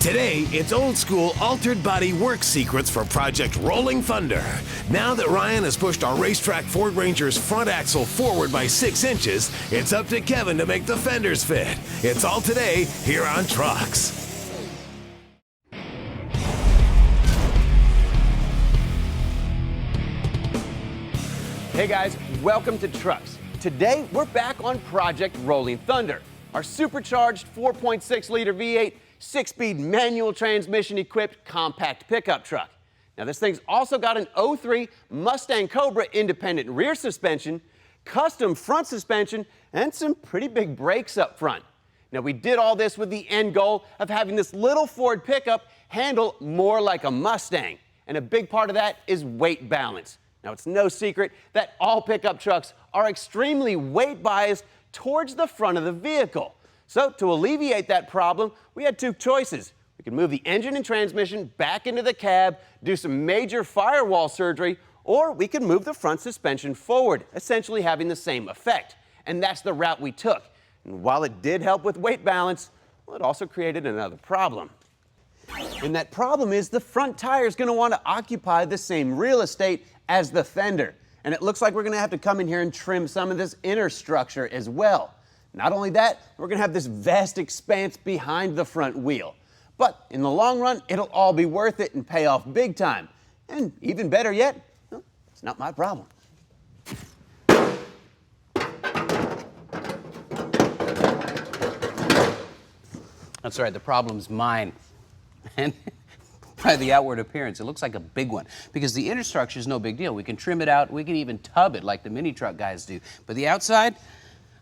Today, it's old school altered body work secrets for Project Rolling Thunder. Now that Ryan has pushed our racetrack Ford Ranger's front axle forward by 6 inches, it's up to Kevin to make the fenders fit. It's all today here on Trucks. Hey guys, welcome to Trucks. Today, we're back on Project Rolling Thunder, our supercharged 4.6-liter V8 6-speed manual transmission equipped compact pickup truck. Now this thing's also got an 03 Mustang Cobra independent rear suspension, custom front suspension, and some pretty big brakes up front. Now we did all this with the end goal of having this little Ford pickup handle more like a Mustang. And a big part of that is weight balance. Now it's no secret that all pickup trucks are extremely weight biased towards the front of the vehicle. So to alleviate that problem, we had 2 choices. We could move the engine and transmission back into the cab, do some major firewall surgery, or we could move the front suspension forward, essentially having the same effect. And that's the route we took. And while it did help with weight balance, well, it also created another problem. And that problem is the front tire is going to want to occupy the same real estate as the fender. And it looks like we're going to have to come in here and trim some of this inner structure as well. Not only that, we're going to have this vast expanse behind the front wheel. But in the long run, it'll all be worth it and pay off big time. And even better yet, well, it's not my problem. That's right, the problem's mine. And by the outward appearance, it looks like a big one. Because the inner structure is no big deal. We can trim it out, we can even tub it like the mini truck guys do. But the outside,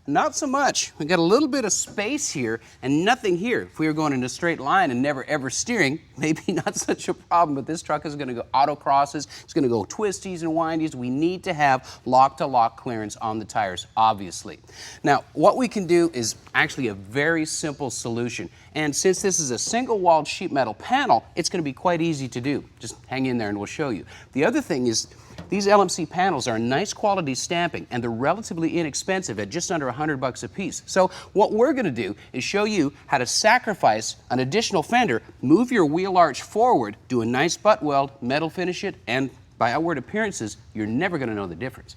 not so much. We got a little bit of space here and nothing here. If we were going in a straight line and never ever steering, maybe not such a problem, but this truck is going to go autocrosses, it's going to go twisties and windies. We need to have lock-to-lock clearance on the tires, obviously. Now, what we can do is actually a very simple solution. And since this is a single-walled sheet metal panel, it's going to be quite easy to do. Just hang in there and we'll show you. The other thing is, these LMC panels are nice quality stamping and they're relatively inexpensive at just under $100 a piece. So what we're going to do is show you how to sacrifice an additional fender, move your wheel arch forward, do a nice butt weld, metal finish it, and by outward appearances, you're never going to know the difference.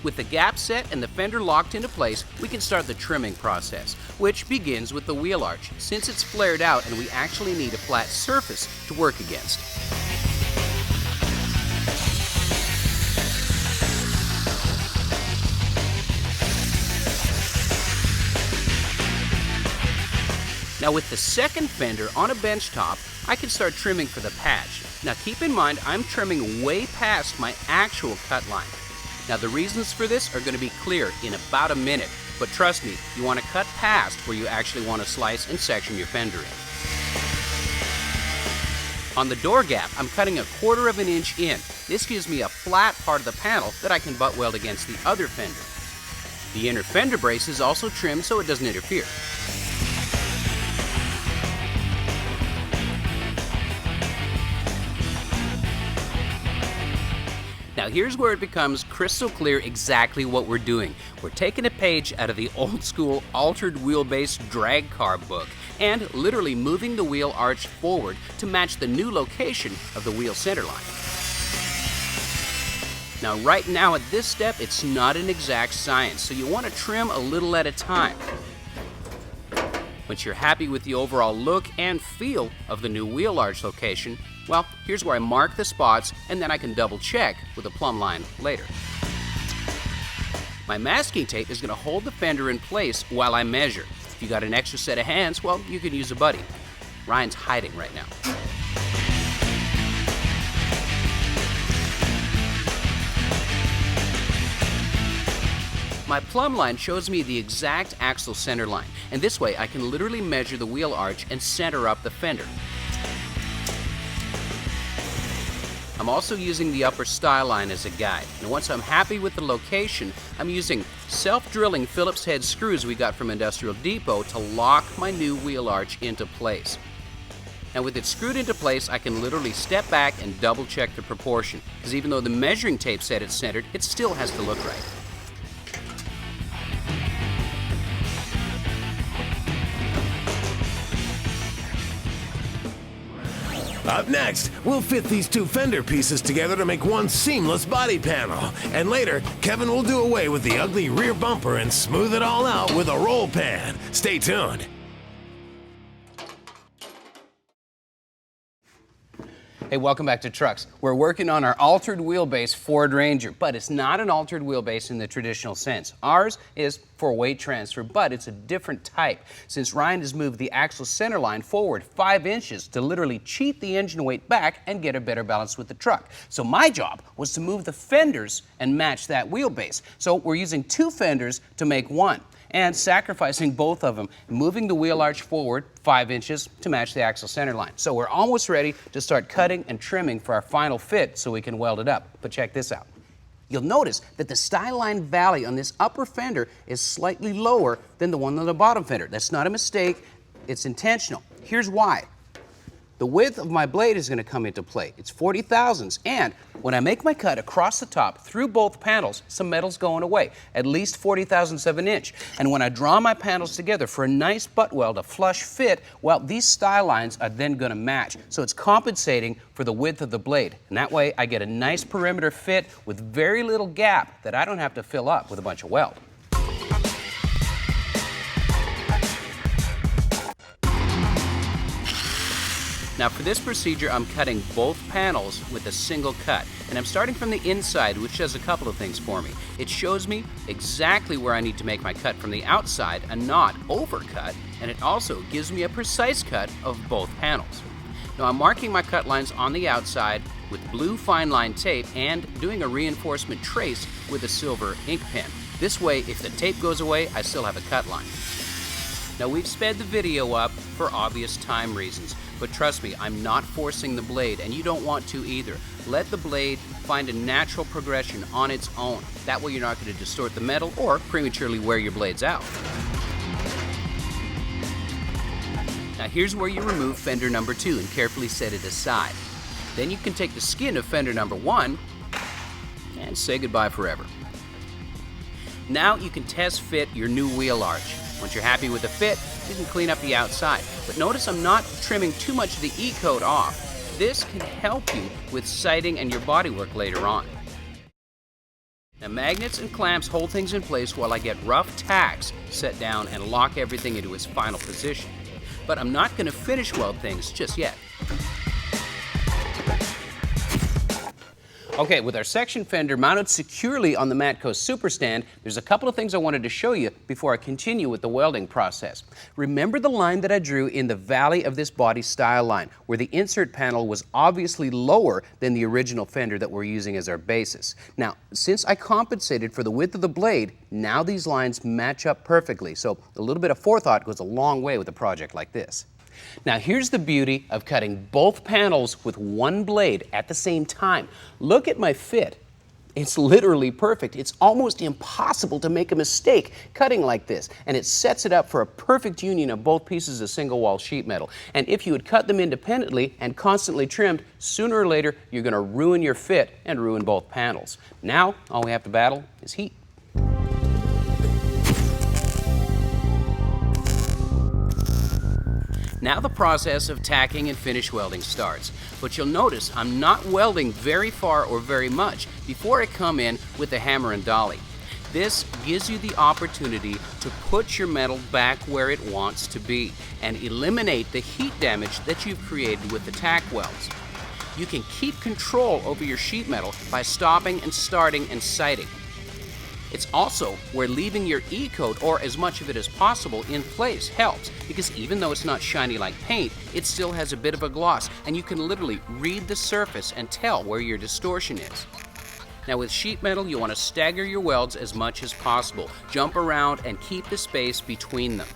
With the gap set and the fender locked into place, we can start the trimming process, which begins with the wheel arch, since it's flared out and we actually need a flat surface to work against. Now with the second fender on a bench top, I can start trimming for the patch. Now keep in mind, I'm trimming way past my actual cut line. Now the reasons for this are going to be clear in about a minute, but trust me, you want to cut past where you actually want to slice and section your fender in. On the door gap, I'm cutting 1/4 of an inch in. This gives me a flat part of the panel that I can butt weld against the other fender. The inner fender brace is also trimmed so it doesn't interfere. Now here's where it becomes crystal clear exactly what we're doing. We're taking a page out of the old school altered wheelbase drag car book and literally moving the wheel arch forward to match the new location of the wheel center line. Now right now at this step, it's not an exact science, so you want to trim a little at a time. Once you're happy with the overall look and feel of the new wheel arch location, well, here's where I mark the spots and then I can double check with a plumb line later. My masking tape is going to hold the fender in place while I measure. If you got an extra set of hands, well, you can use a buddy. Ryan's hiding right now. My plumb line shows me the exact axle center line, and this way I can literally measure the wheel arch and center up the fender. I'm also using the upper style line as a guide. And once I'm happy with the location, I'm using self-drilling Phillips head screws we got from Industrial Depot to lock my new wheel arch into place. Now with it screwed into place, I can literally step back and double check the proportion, because even though the measuring tape said it's centered, it still has to look right. Up next, we'll fit these two fender pieces together to make one seamless body panel. And later, Kevin will do away with the ugly rear bumper and smooth it all out with a roll pan. Stay tuned. Hey, welcome back to Trucks. We're working on our altered wheelbase Ford Ranger, but it's not an altered wheelbase in the traditional sense. Ours is for weight transfer, but it's a different type, since Ryan has moved the axle center line forward 5 inches to literally cheat the engine weight back and get a better balance with the truck. So my job was to move the fenders and match that wheelbase. So we're using 2 fenders to make one, and sacrificing both of them, moving the wheel arch forward 5 inches to match the axle center line. So we're almost ready to start cutting and trimming for our final fit so we can weld it up. But check this out. You'll notice that the styline valley on this upper fender is slightly lower than the one on the bottom fender. That's not a mistake, it's intentional. Here's why. The width of my blade is going to come into play. It's 40 thousandths, and when I make my cut across the top through both panels, some metal's going away, at least 40 thousandths of an inch. And when I draw my panels together for a nice butt weld, a flush fit, well, these style lines are then going to match. So it's compensating for the width of the blade. And that way I get a nice perimeter fit with very little gap that I don't have to fill up with a bunch of weld. Now for this procedure, I'm cutting both panels with a single cut. And I'm starting from the inside, which does a couple of things for me. It shows me exactly where I need to make my cut from the outside and not overcut. And it also gives me a precise cut of both panels. Now I'm marking my cut lines on the outside with blue fine line tape and doing a reinforcement trace with a silver ink pen. This way, if the tape goes away, I still have a cut line. Now we've sped the video up for obvious time reasons, but trust me, I'm not forcing the blade, and you don't want to either. Let the blade find a natural progression on its own. That way you're not going to distort the metal or prematurely wear your blades out. Now here's where you remove fender number 2 and carefully set it aside. Then you can take the skin of fender number 1 and say goodbye forever. Now you can test fit your new wheel arch. Once you're happy with the fit, you can clean up the outside. But notice I'm not trimming too much of the E-coat off. This can help you with sighting and your bodywork later on. Now magnets and clamps hold things in place while I get rough tacks set down and lock everything into its final position. But I'm not going to finish weld things just yet. Okay, with our section fender mounted securely on the Matco Superstand, there's a couple of things I wanted to show you before I continue with the welding process. Remember the line that I drew in the valley of this body style line, where the insert panel was obviously lower than the original fender that we're using as our basis. Now, since I compensated for the width of the blade, now these lines match up perfectly, so a little bit of forethought goes a long way with a project like this. Now here's the beauty of cutting both panels with one blade at the same time. Look at my fit. It's literally perfect. It's almost impossible to make a mistake cutting like this, and it sets it up for a perfect union of both pieces of single wall sheet metal. And if you had cut them independently and constantly trimmed, sooner or later you're going to ruin your fit and ruin both panels. Now all we have to battle is heat. Now the process of tacking and finish welding starts, but you'll notice I'm not welding very far or very much before I come in with the hammer and dolly. This gives you the opportunity to put your metal back where it wants to be and eliminate the heat damage that you've created with the tack welds. You can keep control over your sheet metal by stopping and starting and sighting. It's also where leaving your E-coat, or as much of it as possible, in place helps, because even though it's not shiny like paint, it still has a bit of a gloss, and you can literally read the surface and tell where your distortion is. Now with sheet metal, you want to stagger your welds as much as possible, jump around and keep the space between them,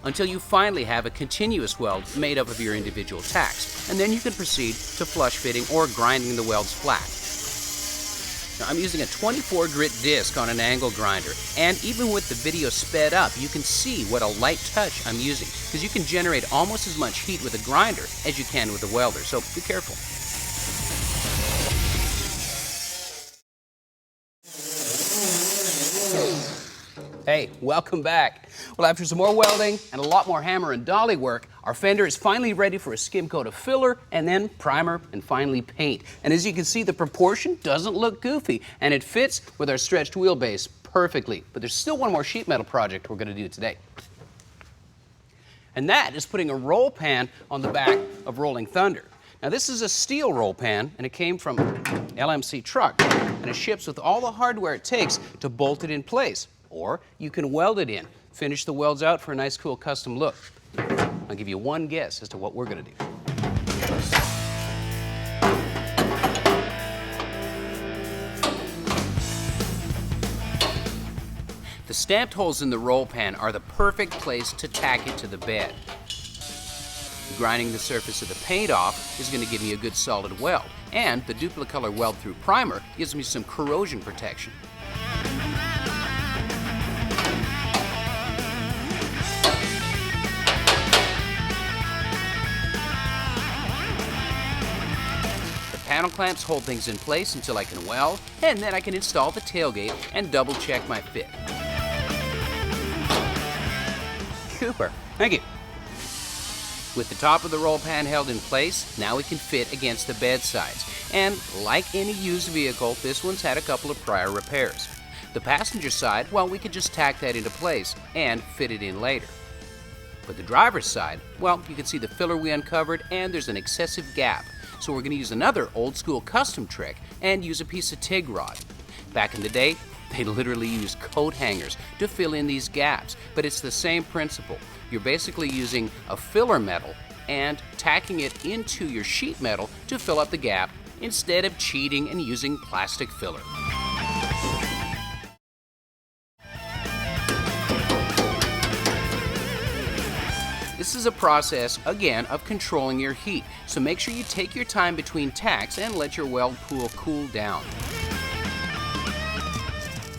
until you finally have a continuous weld made up of your individual tacks, and then you can proceed to flush fitting or grinding the welds flat. Now, I'm using a 24 grit disc on an angle grinder, and even with the video sped up, you can see what a light touch I'm using, because you can generate almost as much heat with a grinder as you can with a welder, so be careful. Hey, welcome back. Well, after some more welding and a lot more hammer and dolly work, our fender is finally ready for a skim coat of filler and then primer and finally paint. And as you can see, the proportion doesn't look goofy and it fits with our stretched wheelbase perfectly. But there's still one more sheet metal project we're going to do today. And that is putting a roll pan on the back of Rolling Thunder. Now, this is a steel roll pan, and it came from LMC truck, and it ships with all the hardware it takes to bolt it in place. Or you can weld it in, finish the welds out for a nice, cool custom look. I'll give you one guess as to what we're going to do. The stamped holes in the roll pan are the perfect place to tack it to the bed. Grinding the surface of the paint off is going to give me a good solid weld, and the Dupli-Color weld-through primer gives me some corrosion protection. Panel clamps hold things in place until I can weld, and then I can install the tailgate and double check my fit. Cooper, thank you. With the top of the roll pan held in place, now it can fit against the bed sides. And like any used vehicle, this one's had a couple of prior repairs. The passenger side, well, we could just tack that into place and fit it in later. But the driver's side, well, you can see the filler we uncovered and there's an excessive gap. So we're going to use another old school custom trick and use a piece of TIG rod. Back in the day, they literally used coat hangers to fill in these gaps, but it's the same principle. You're basically using a filler metal and tacking it into your sheet metal to fill up the gap instead of cheating and using plastic filler. This is a process, again, of controlling your heat, so make sure you take your time between tacks and let your weld pool cool down.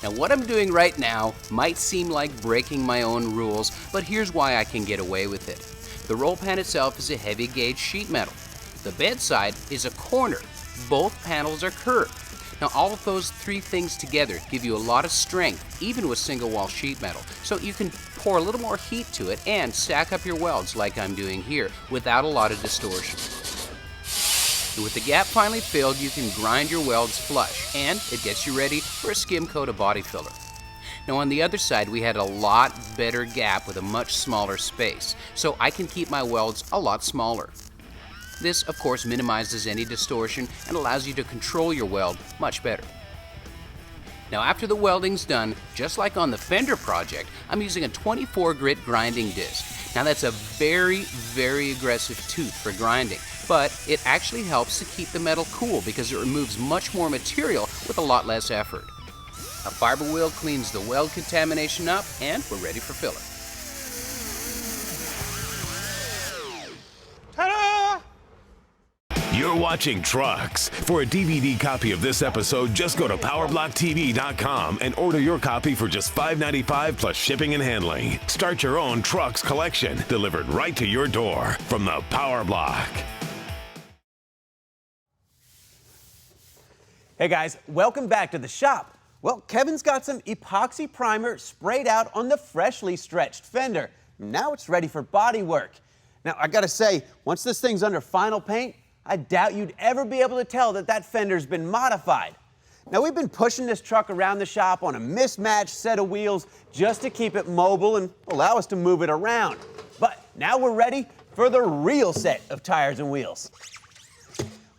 Now, what I'm doing right now might seem like breaking my own rules, but here's why I can get away with it. The roll pan itself is a heavy gauge sheet metal. The bed side is a corner. Both panels are curved. Now, all of those three things together give you a lot of strength, even with single wall sheet metal. So you can pour a little more heat to it and stack up your welds like I'm doing here without a lot of distortion. And with the gap finally filled, you can grind your welds flush, and it gets you ready for a skim coat of body filler. Now, on the other side, we had a lot better gap with a much smaller space, so I can keep my welds a lot smaller. This, of course, minimizes any distortion and allows you to control your weld much better. Now, after the welding's done, just like on the Fender project, I'm using a 24 grit grinding disc. Now, that's a very, very aggressive tooth for grinding, but it actually helps to keep the metal cool because it removes much more material with a lot less effort. A fiber wheel cleans the weld contamination up, and we're ready for filler. Ta-da! You're watching Trucks. For a DVD copy of this episode, just go to PowerBlockTV.com and order your copy for just $5.95 plus shipping and handling. Start your own Trucks collection, delivered right to your door from the Power Block. Hey guys, welcome back to the shop. Well, Kevin's got some epoxy primer sprayed out on the freshly stretched fender. Now it's ready for body work. Now, I gotta say, once this thing's under final paint, I doubt you'd ever be able to tell that that fender's been modified. Now, we've been pushing this truck around the shop on a mismatched set of wheels just to keep it mobile and allow us to move it around. But now we're ready for the real set of tires and wheels.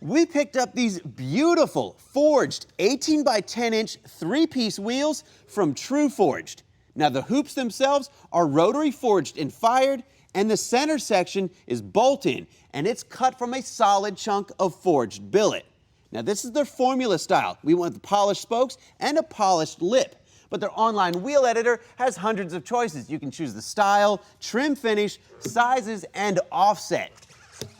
We picked up these beautiful forged 18 by 10 inch 3-piece wheels from True Forged. Now, the hoops themselves are rotary forged and fired, and the center section is bolt-in, and it's cut from a solid chunk of forged billet. Now, this is their formula style. We went with polished spokes and a polished lip. But their online wheel editor has hundreds of choices. You can choose the style, trim finish, sizes, and offset.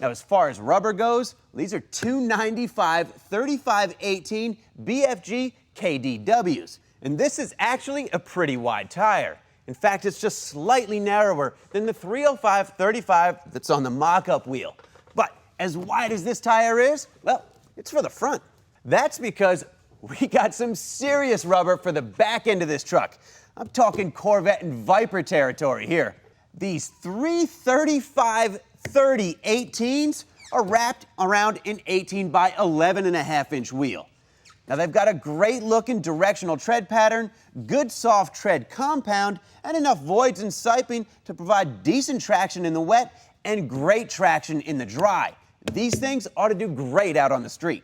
Now, as far as rubber goes, these are 295 3518 BFG KDWs. And this is actually a pretty wide tire. In fact, it's just slightly narrower than the 305/35 that's on the mock-up wheel. But as wide as this tire is, well, it's for the front. That's because we got some serious rubber for the back end of this truck. I'm talking Corvette and Viper territory here. These 335/30 18s are wrapped around an 18 by 11.5-inch wheel. Now they've got a great looking directional tread pattern, good soft tread compound, and enough voids and siping to provide decent traction in the wet and great traction in the dry. These things ought to do great out on the street.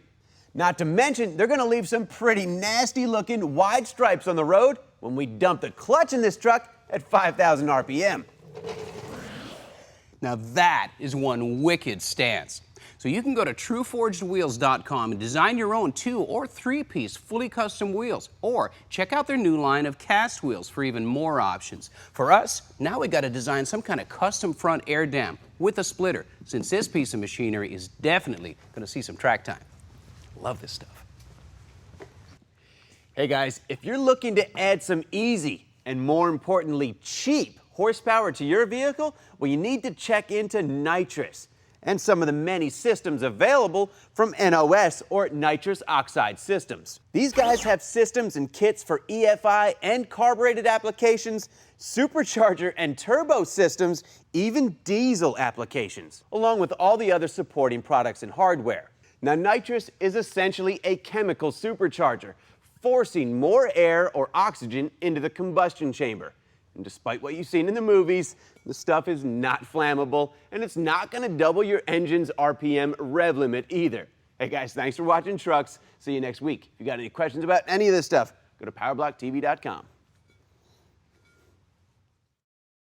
Not to mention, they're gonna leave some pretty nasty looking wide stripes on the road when we dump the clutch in this truck at 5,000 RPM. Now that is one wicked stance. So you can go to trueforgedwheels.com and design your own 2- or 3-piece fully custom wheels, or check out their new line of cast wheels for even more options. For us, now we got to design some kind of custom front air dam with a splitter, since this piece of machinery is definitely going to see some track time. Love this stuff. Hey guys, if you're looking to add some easy and more importantly cheap horsepower to your vehicle, well, you need to check into Nitrous and some of the many systems available from NOS or Nitrous Oxide systems. These guys have systems and kits for EFI and carbureted applications, supercharger and turbo systems, even diesel applications, along with all the other supporting products and hardware. Now, Nitrous is essentially a chemical supercharger, forcing more air or oxygen into the combustion chamber. And despite what you've seen in the movies, the stuff is not flammable, and it's not gonna double your engine's RPM rev limit either. Hey guys, thanks for watching Trucks. See you next week. If you got any questions about any of this stuff, go to powerblocktv.com.